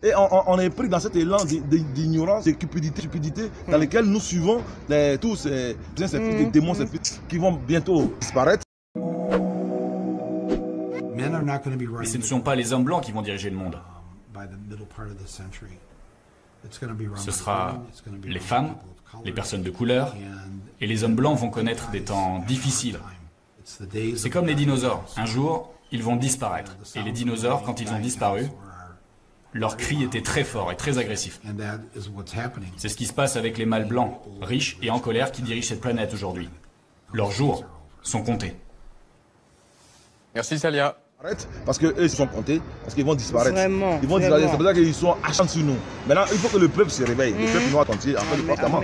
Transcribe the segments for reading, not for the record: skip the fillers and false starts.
Et on est pris dans cet élan d'ignorance, de cupidité dans lequel nous suivons tous ces démons, ces fils qui vont bientôt disparaître. Mais ce ne sont pas les hommes blancs qui vont diriger le monde. Ce sera les femmes, les personnes de couleur, et les hommes blancs vont connaître des temps difficiles. C'est comme les dinosaures. Un jour, ils vont disparaître. Et les dinosaures, quand ils ont disparu, leurs cris étaient très forts et très agressifs. C'est ce qui se passe avec les mâles blancs, riches et en colère, qui dirigent cette planète aujourd'hui. Leurs jours sont comptés. Merci Salia. Parce qu'eux, ils sont comptés, parce qu'ils vont disparaître. Vraiment, ils vont disparaître, c'est pour ça qu'ils sont acharnés sur nous. Maintenant, il faut que le peuple se réveille, le peuple noir entier, en fait, le département.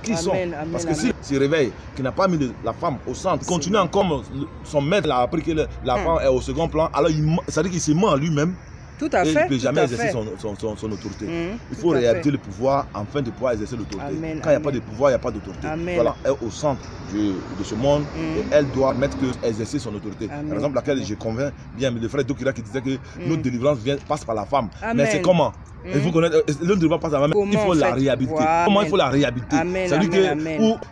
Qui sont? Parce que s'il se réveille, qu'il n'a pas mis la femme au centre, continue encore, son maître a appris que la femme est au second plan, alors ça veut dire qu'il se ment en lui-même. Tout à fait. Il ne peut jamais exercer son autorité. Il faut réhabiliter le pouvoir afin de pouvoir exercer l'autorité. Quand il n'y a pas de pouvoir, il n'y a pas d'autorité. Voilà, elle est au centre de ce monde et elle doit mettre que exercer son autorité. Par exemple, laquelle je convainc bien le frère Dokira qui disait que notre délivrance passe par la femme. Mais c'est comment? Il faut connaître, l'homme ne doit pas savoir, il faut la réhabiliter. Comment il faut la réhabiliter? C'est-à-dire que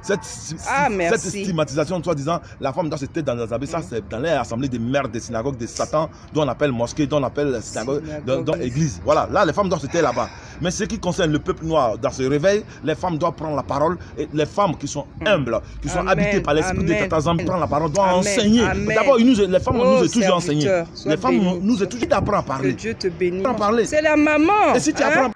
cette stigmatisation, toi disant, la femme doit se taire dans les habits, ça c'est dans les assemblées des mères des synagogues, des satans, dont on appelle mosquée, dont on appelle synagogue, dans l'église. Voilà, là les femmes doivent se taire là-bas. Mais ce qui concerne le peuple noir, dans ce réveil, les femmes doivent prendre la parole et les femmes qui sont humbles, qui sont habitées par l'esprit de Tatazam, prendre la parole, doivent enseigner. D'abord, les femmes nous ont toujours enseigné. Les femmes nous ont toujours appris à parler. Que Dieu te bénisse. C'est la maman. Et si tu apprends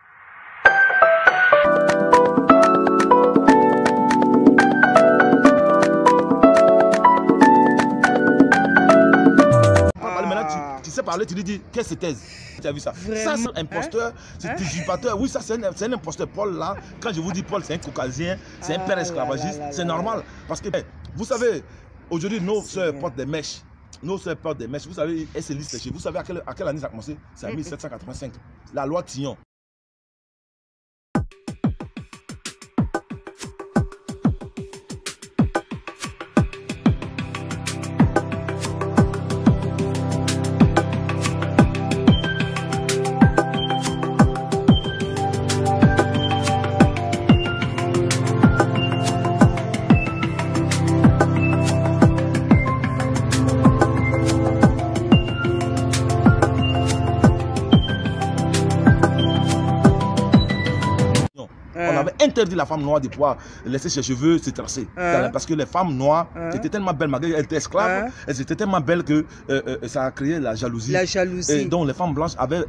tu sais parler, tu lui dis qu'est-ce que c'est thèse? Tu as vu ça? Ça c'est un imposteur, c'est usurpateur. Oui, ça c'est un imposteur. Paul là, quand je vous dis Paul, c'est un caucasien, c'est un père esclavagiste, c'est normal. Parce que vous savez, aujourd'hui nos soeurs portent des mèches. Nos soeurs portent des mèches. Vous savez, elles se listent chez vous. Vous savez à quelle année ça a commencé? C'est en 1785. La loi Tillon. Interdit la femme noire de pouvoir laisser ses cheveux se tracer. Parce que les femmes noires étaient tellement belles, malgré qu'elles étaient esclaves, elles étaient tellement belles que ça a créé la jalousie. La jalousie. Et donc les femmes blanches avaient...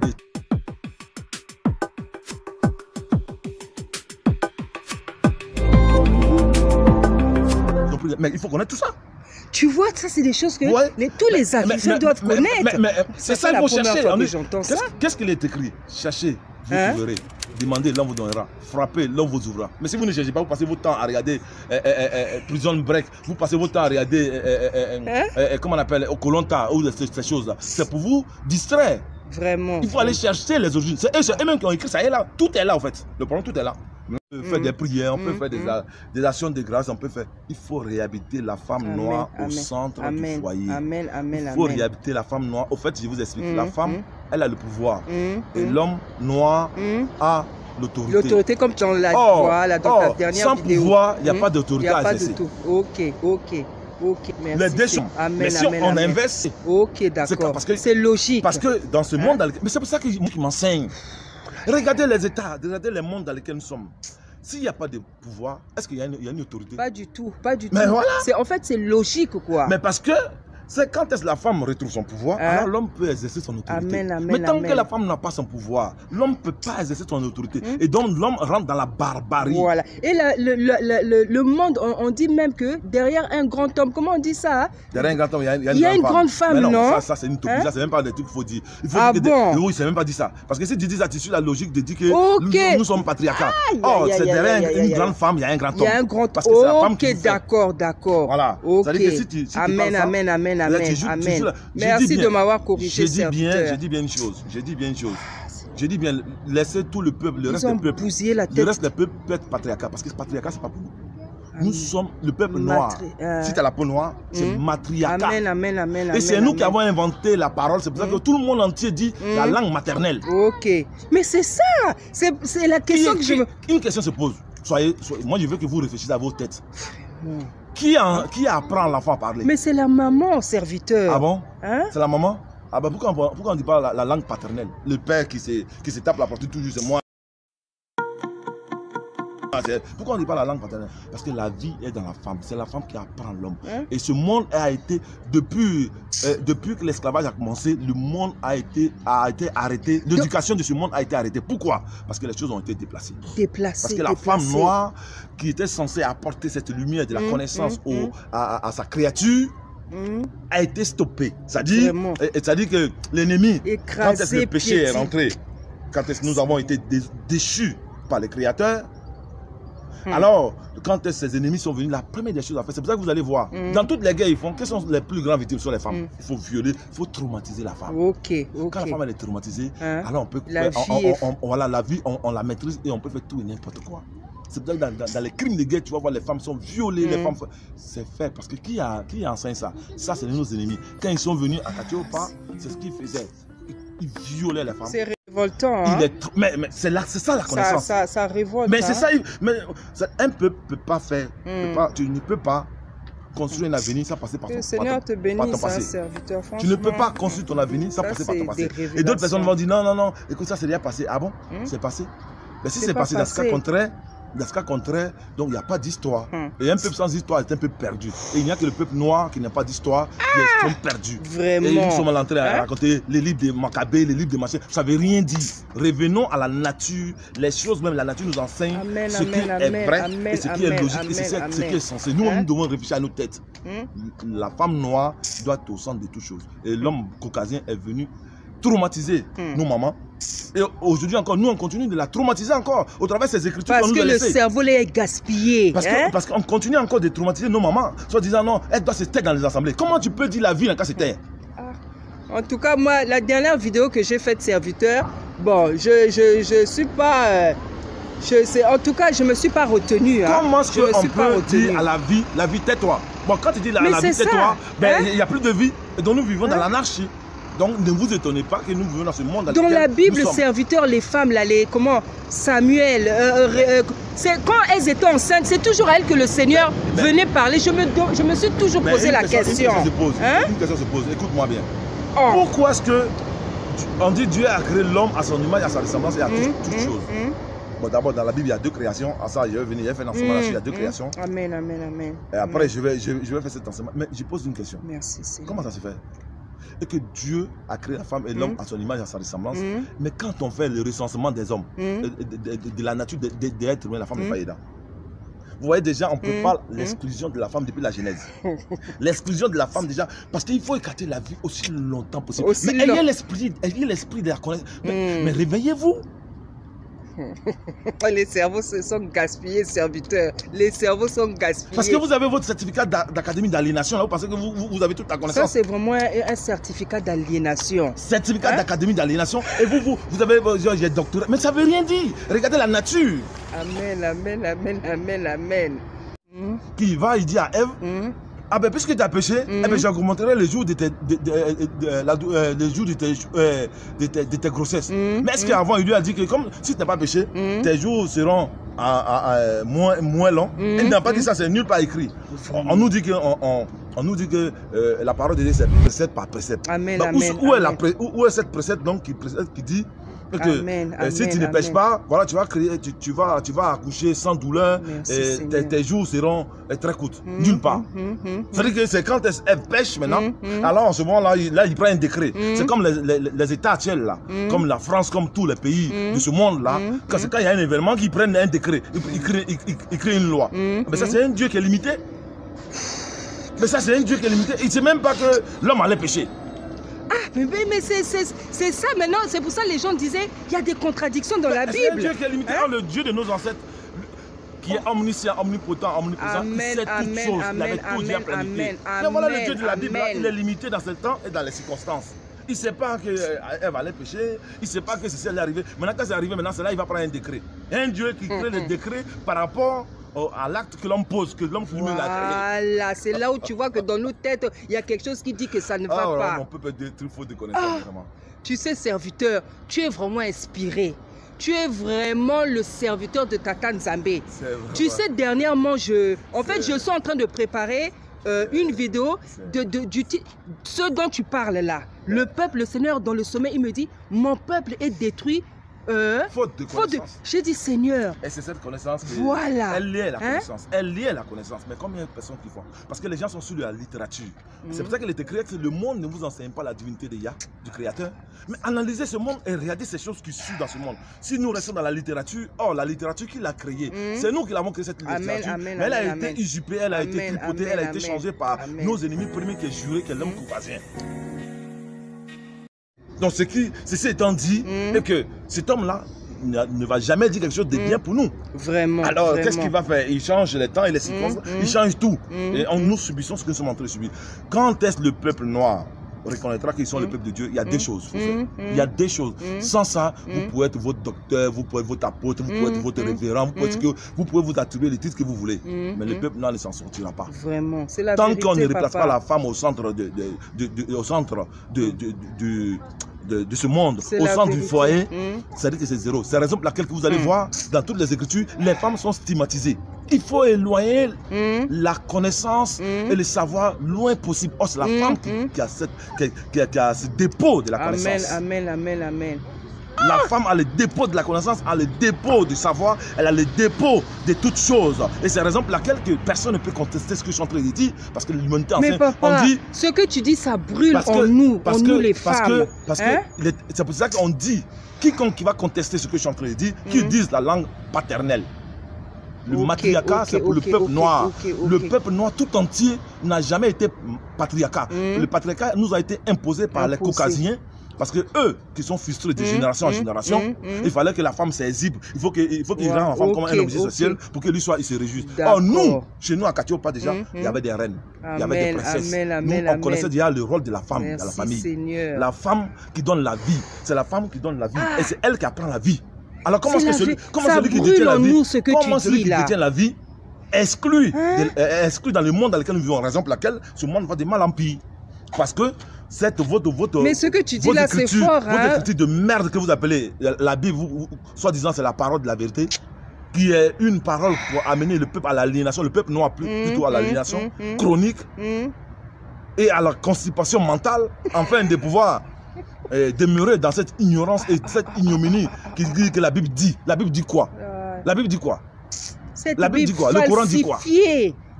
Mais il faut connaître tout ça. Tu vois, ça c'est des choses que tous les Africains doivent connaître. C'est ça qu'il faut chercher. Qu'est-ce qu'il est écrit? Cherchez, vous trouverez. Demandez, l'homme vous donnera. Frappez, l'homme vous ouvrira. Mais si vous ne cherchez pas, vous passez votre temps à regarder Prison Break, vous passez votre temps à regarder, comment on appelle, Koh-Lanta ou ces choses-là. C'est pour vous distraire. Vraiment. Il faut aller chercher les origines. C'est eux-mêmes qui ont écrit ça. Et là, tout est là en fait. Le problème, tout est là. On peut faire des prières, on peut faire des actions de grâce, on peut faire. Il faut réhabiliter la femme noire au centre du foyer. Il faut réhabiliter la femme noire. Au fait, je vous explique. La femme, elle a le pouvoir. Et l'homme noir a l'autorité. L'autorité, comme tu en l'as dit, voilà, dans ta dernière vidéo. Sans pouvoir, il n'y a pas d'autorité à exercer. Ok, merci. Les deux sont. Mais si on inverse, d'accord. C'est logique. Parce que dans ce monde, mais c'est pour ça que moi qui m'enseigne. Regardez les États, regardez les mondes dans lesquels nous sommes. S'il n'y a pas de pouvoir, est-ce qu'il y a une autorité? Pas du tout, pas du tout. Mais voilà. En fait, c'est logique, quoi. Mais parce que c'est quand est-ce que la femme retrouve son pouvoir, alors l'homme peut exercer son autorité. Mais tant que la femme n'a pas son pouvoir, l'homme ne peut pas exercer son autorité. Et donc l'homme rentre dans la barbarie. Voilà. Et le monde, on dit même que derrière un grand homme, comment on dit ça? Derrière un grand homme, il y a une grande femme, non? Ça c'est une utopie, ça c'est même pas des trucs qu'il faut dire. Il faut bon? Oui, c'est même pas dit ça. Parce que si tu dis ça, tu suis la logique de dire que nous sommes patriarcats. Oh, c'est derrière une grande femme, il y a un grand homme. Il y a un grand homme. Parce que c'est la femme qui d'accord. Voilà. Amen. Merci de m'avoir corrigé. J'ai dit bien une chose. Je dis bien, laissez tout le peuple, le reste des peuples. Le reste des peuples peut être patriarcat. Parce que ce patriarcat, c'est pas pour nous. Nous sommes le peuple noir. Si tu as la peau noire, c'est matriarcat. Amen, amen, amen. Et c'est nous qui avons inventé la parole. C'est pour ça que tout le monde entier dit la langue maternelle. Ok. Mais c'est ça. C'est la question que je me... Une question se pose. Moi, je veux que vous réfléchissiez à vos têtes. Qui apprend l'enfant à parler? Mais c'est la maman, serviteur. Ah bon? Hein? C'est la maman? Ah ben pourquoi on ne dit pas la langue paternelle? Le père qui se tape la porte toujours, c'est moi. Pourquoi on ne dit pas la langue paternelle? Parce que la vie est dans la femme. C'est la femme qui apprend l'homme. Et ce monde a été, depuis que l'esclavage a commencé, le monde a été arrêté. L'éducation de ce monde a été arrêtée. Pourquoi? Parce que les choses ont été déplacées. Parce que la femme noire, qui était censée apporter cette lumière de la connaissance à sa créature, a été stoppée. C'est-à-dire que l'ennemi, quand le péché est rentré, quand nous avons été déchus par les créateurs, alors, quand ces ennemis sont venus, la première des choses à faire, c'est pour ça que vous allez voir, dans toutes les guerres, ils font, quelles sont les plus grandes victimes sur les femmes? Il faut violer, il faut traumatiser la femme. Quand la femme elle est traumatisée, alors on peut, la vie, on la maîtrise et on peut faire tout et n'importe quoi. C'est pour ça que dans les crimes de guerre, tu vas voir, les femmes sont violées, les femmes... C'est fait, parce que qui enseigne ça? Ça, c'est nos ennemis. Quand ils sont venus à Katiopa, c'est ce qu'ils faisaient. Ils violaient les femmes. C'est révoltant. Hein? Mais c'est ça la connaissance. Ça révolte. Mais c'est ça. Un peuple ne peut pas faire. Tu ne peux pas construire un avenir sans passer par ton passé. Que le Seigneur te bénisse, serviteur. Tu ne peux pas construire ton avenir sans passer par ton passé. Et d'autres personnes vont dire non, écoute, ça c'est déjà passé. Ah bon? C'est passé? Mais si c'est passé dans ce cas contraire, donc il n'y a pas d'histoire. Et un peuple sans histoire est un peuple perdu. Et il n'y a que le peuple noir qui n'a pas d'histoire qui sont perdus. Vraiment. Et nous sommes en train à raconter les livres de Maccabée, les livres de Machin. Ça ne veut rien dire. Revenons à la nature. Les choses, même la nature nous enseigne ce qui est vrai et ce qui est logique et ce qui est censé. Nous devons réfléchir à nos têtes. La femme noire doit être au centre de toutes choses. Et l'homme caucasien est venu traumatiser nos mamans. Et aujourd'hui encore, nous on continue de la traumatiser encore au travers de ces écritures qu'on nous a laissées. Parce que le cerveau est gaspillé. Parce qu'on continue encore de traumatiser nos mamans, soit disant non, elle doit se taire dans les assemblées. Comment tu peux dire la vie en cas de se taire? En tout cas, moi, la dernière vidéo que j'ai faite serviteur, bon, je suis pas... en tout cas, je me suis pas retenu. Comment est-ce qu'on peut dire à la vie tais-toi? Bon, quand tu dis la vie tais-toi, il n'y a plus de vie. Et donc nous vivons dans l'anarchie. Donc ne vous étonnez pas que nous vivons dans ce monde. Dans la Bible, serviteur, les femmes, là, Samuel, c'est quand elles étaient enceintes, c'est toujours à elles que le Seigneur venait parler. Je me suis toujours posé la question. Une question se pose, écoute-moi bien. Pourquoi est-ce que on dit Dieu a créé l'homme à son image, à sa ressemblance et à toutes choses? Bon, d'abord, dans la Bible, il y a deux créations. À ça, je vais venir, je vais faire un enseignement là-dessus. Il y a deux créations. Amen, amen, amen. Et après, je vais faire cet enseignement. Mais je pose une question. Merci, Seigneur. Comment ça se fait? Et que Dieu a créé la femme et l'homme à son image, à sa ressemblance. Mais quand on fait le recensement des hommes, de la nature des êtres humains, la femme n'est pas aidante. Vous voyez déjà, on ne peut pas l'exclusion de la femme depuis la Genèse. L'exclusion de la femme déjà, parce qu'il faut écarter la vie aussi longtemps possible. Mais ayez l'esprit de la connaissance. Mais réveillez-vous. Les cerveaux se sont gaspillés, serviteurs. Les cerveaux sont gaspillés. Parce que vous avez votre certificat d'académie d'aliénation là, parce que vous avez toute la connaissance. Ça, c'est vraiment un certificat d'aliénation. Certificat d'académie d'aliénation. Et vous avez j'ai doctorat. Mais ça ne veut rien dire. Regardez la nature. Amen, amen, amen, amen, amen. Qui va, il dit à Ève, ah ben puisque tu as péché, eh ben, j'augmenterai les jours de tes grossesses. Mais est-ce qu'avant il lui a dit que comme si tu n'as pas péché, tes jours seront moins longs? Il n'a pas dit ça, c'est nulle part écrit. On nous dit que la parole de Dieu c'est précepte par précepte. Amen, où est cette précepte donc qui dit que si tu ne pêches pas, voilà, tu vas accoucher sans douleur. Et tes jours seront très courts. Nulle part. C'est-à-dire que c'est quand elle pêche maintenant, alors en ce moment-là, il prend un décret. C'est comme les États actuels, là, comme la France, comme tous les pays de ce monde-là. Quand il y a un événement, ils prennent un décret, ils créent une loi. Mais ça, c'est un Dieu qui est limité. Il ne sait même pas que l'homme allait pécher. Mais c'est ça maintenant, c'est pour ça que les gens disaient il y a des contradictions dans la Bible. C'est un Dieu qui est limité, le Dieu de nos ancêtres, qui est omniscient, omnipotent, omniprésent, qui sait toutes choses, il avait tout déjà planifié. Mais voilà le Dieu de la Bible, il est limité dans ce temps et dans les circonstances. Il ne sait pas qu'elle allait pécher, il ne sait pas que c'est ça allait arriver. Maintenant, quand c'est arrivé, maintenant, c'est là il va prendre un décret. Un Dieu qui crée le décret par rapport à l'acte que l'homme pose, que l'homme lui-même a créé. Voilà, c'est là où tu vois que dans nos têtes, il y a quelque chose qui dit que ça ne va pas. Mon peuple est détruit, faute de connaissance, vraiment. Tu sais, serviteur, tu es vraiment inspiré. Tu es vraiment le serviteur de Tata Nzambe. Tu sais, dernièrement, je suis en train de préparer une vidéo ce dont tu parles là. Le peuple, le Seigneur dans le sommet, il me dit, mon peuple est détruit. Faute de connaissance. J'ai dit Seigneur. Et c'est cette connaissance qui voilà. Elle liait la connaissance. Elle liait la connaissance. Mais combien de personnes qui font? Parce que les gens sont sur la littérature. C'est pour ça qu'il était créé que le monde ne vous enseigne pas la divinité de Yah, du Créateur. Mais analysez ce monde et regardez ces choses qui suivent dans ce monde. Si nous restons dans la littérature, la littérature qui l'a créée, c'est nous qui l'avons créée cette littérature. Mais elle a été usurpée, elle a été tripotée, elle a été changée par nos ennemis premiers qui juraient qu'elle l'homme courageux. Donc ceci étant dit, et que cet homme-là ne va jamais dire quelque chose de bien pour nous. Vraiment. Alors qu'est-ce qu'il va faire? Il change les temps et les circonstances, il change tout. Et nous subissons ce que nous sommes en train de subir. Quand est-ce le peuple noir reconnaîtra qu'ils sont le peuple de Dieu? Il y a des choses. Il y a des choses. Sans ça, vous pouvez être votre docteur, vous pouvez être votre apôtre, vous pouvez être votre révérend, vous pouvez vous attribuer les titres que vous voulez. Mais le peuple noir ne s'en sortira pas. Vraiment. C'est la Tant vérité, qu'on ne replace papa. pas la femme au centre de ce monde, au centre du foyer, ça dit que c'est zéro. C'est la raison pour laquelle que vous allez voir dans toutes les écritures, les femmes sont stigmatisées. Il faut éloigner la connaissance et le savoir loin possible. Oh, c'est la femme qui a ce dépôt de la connaissance. Amen, amen, amen. La femme a le dépôt de la connaissance, a le dépôt du savoir, elle a le dépôt de toutes choses. Et c'est la raison pour laquelle que personne ne peut contester ce que je suis en train de dire. Parce que l'humanité Mais papa, on dit... ce que tu dis, ça brûle en nous les femmes. Parce que c'est pour ça qu'on dit, quiconque qui va contester ce que je suis en train de dire, qui dise la langue paternelle. Le matriarcat, c'est pour le peuple noir. Le peuple noir tout entier n'a jamais été patriarcat. Le patriarcat nous a été imposé par les caucasiens. Parce que eux, qui sont frustrés de génération en génération, il fallait que la femme s'exhibe. Il faut qu'ils rendent la femme comme un objet social pour que lui il se réjouisse. Or nous, chez nous à Katiopa déjà, il y avait des reines, il y avait des princesses. On connaissait déjà le rôle de la femme dans la famille. Seigneur. La femme qui donne la vie, c'est la femme qui donne la vie. Et c'est elle qui apprend la vie. Alors comment est-ce que celui qui détient la vie, détient la vie exclut dans le monde dans lequel nous vivons, raison pour laquelle ce monde va de mal en pire. Parce que mais ce que tu dis là, c'est fort. Votre écriture de merde que vous appelez la Bible, soi-disant c'est la parole de la vérité, qui est une parole pour amener le peuple à l'aliénation, le peuple noir plutôt à l'aliénation chronique et à la constipation mentale, afin de pouvoir demeurer dans cette ignorance et cette ignominie qui dit que la Bible dit. La Bible dit quoi? La Bible dit quoi? La Bible dit quoi? Le Coran dit quoi?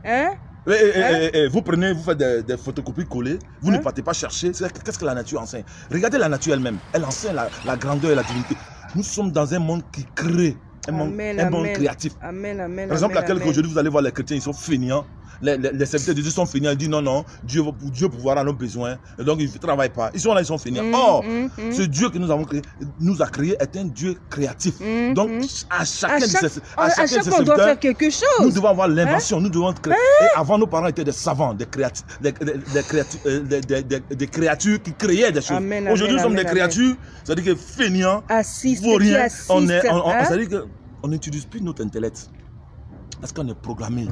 Hein? Vous faites des photocopies collées, vous ne partez pas chercher. Qu'est-ce que la nature enseigne? Regardez la nature elle-même. Elle enseigne la grandeur et la divinité. Nous sommes dans un monde qui crée, un monde créatif. Par exemple, aujourd'hui vous allez voir les chrétiens, ils sont feignants. Les serviteurs de Dieu sont feignants. Ils disent non, Dieu pourvoira à nos besoins. Et donc ils ne travaillent pas. Ils sont là, ils sont feignants. Or, ce Dieu que nous avons créé, est un Dieu créatif. Donc à chaque fois on doit faire quelque chose. Nous devons avoir l'invention. Nous devons créer. Et avant, nos parents étaient des savants, des créatures qui créaient des choses. Aujourd'hui, nous sommes des créatures, c'est-à-dire que feignants, vauriens. C'est-à-dire qu'on n'utilise plus notre intellect. Parce qu'on est programmé.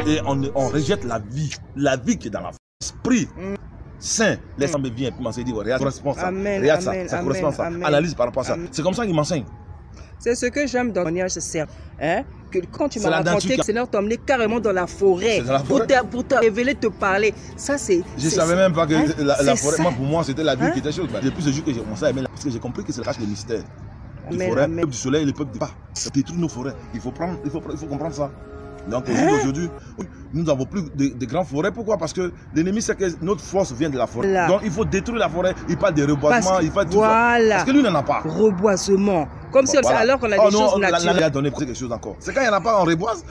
Et on rejette la vie qui est dans l'esprit saint. Laisse-moi bien, puis m'enseigner, dit, regarde, ça correspond ça. Ça correspond à ça. Analyse par rapport à ça. C'est comme ça qu'il m'enseigne. C'est ce que j'aime dans le témoignage, c'est que quand tu m'as raconté que le Seigneur t'a emmené carrément dans la forêt pour te révéler, te parler. Ça, c'est. Je ne savais même pas que la forêt, pour moi, c'était la vie qui était chose. Depuis ce jour que j'ai commencé à aimer, parce que j'ai compris que c'est le cache des mystères. Le peuple du soleil, le peuple du pas. Ça détruit nos forêts. Il faut comprendre ça. Donc aujourd'hui, nous n'avons plus de grandes forêts. Pourquoi? Parce que l'ennemi sait que notre force vient de la forêt. Là. Donc il faut détruire la forêt. Il parle de reboisement, il parle de tout ça. Parce que lui n'en a pas. Reboisement. Comme si alors qu'on a des choses naturelles. Là, il a donné quelque chose encore. C'est quand il n'y en a pas, on reboise.